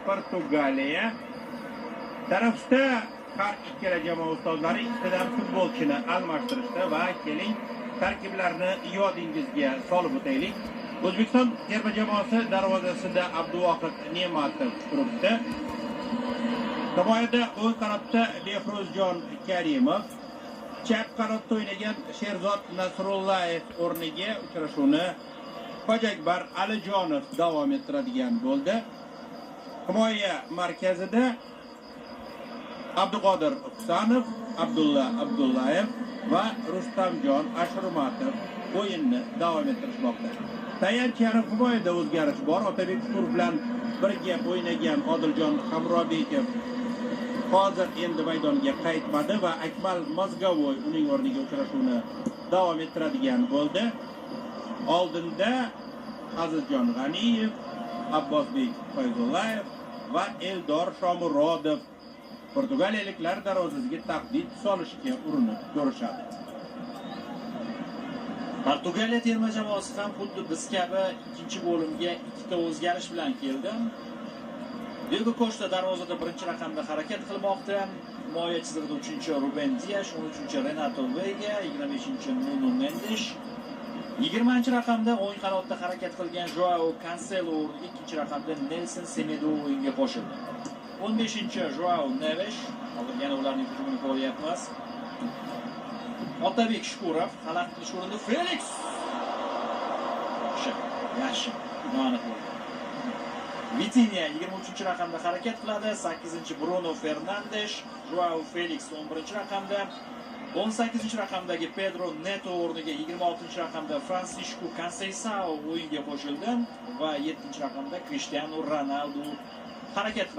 Portugaliya. Tarafda har ikkala jamoa ustozlari ikkitadan futbolchini almashtirishdi va keling tarkiblarni yodingizga solib o'taylik. O'zbekiston terma jamoasi darvozasida Abduvohid Ne'matov turibdi. Himoyada o'ng qanotda Behruzjon Karimov, chap qanotda o'ynagan Sherzod Nasrullayev o'rniga uchrashuvni Hojiakbar Alijonov davom ettiradigan bo'ldi. Himoya markazida Abduqodir Husanov, Abdulla Abdullayev va Rustamjon Ashurmatov o'yinni davom ettirishmoqda. Tayanch yarim himoyada o'zgarish bor. Otabek Shukur bilan birga o'ynagan Odiljon Hamrobekov hozir endi maydonga qaytmadi va Akmal Mazgavoy uning o'rniga uchrashuvni davom ettiradigan bo'ldi. Oldinda Azizjon G'aniyev, Abbosbek Fayzullayev va Eldor Shomurodov portugaliyaliklar darvozasiga tahdid solishga urinib ko'rishadi. Portugaliya terma jamoasi ham xuddi biz kabi ikkinchi bo'limga ikkita o'zgarish bilan keldi. Diego Costa darvozada birinchi raqamda harakat qilmoqda. Himoya chizig'ida 3-chi Ruben Dias, 13-chi Renato Veiga, 25-chi Nuno Mendes, 20-chi raqamda o'ng qanotda harakat qilgan Joao Cancelo o'rniga ikkinchi raqamda Nelson Semedo o'yinga qo'shildi. 15-chi Joao Neves, hozir yana ularning hujumini ko'ryapmiz. Otabek Shukurov, xalaq qilish o'rnida Felix. Yaxshi. Vitinha 23-raqamda harakat qiladi, 8-chi Bruno Fernandes, Joao Felix 11-raqamda, 18-raqamdagi Pedro Neto o'rniga 26-raqamda Francisco Conceição o'yinga qo'shildi va 7-raqamda Cristiano Ronaldo harakat qiladi.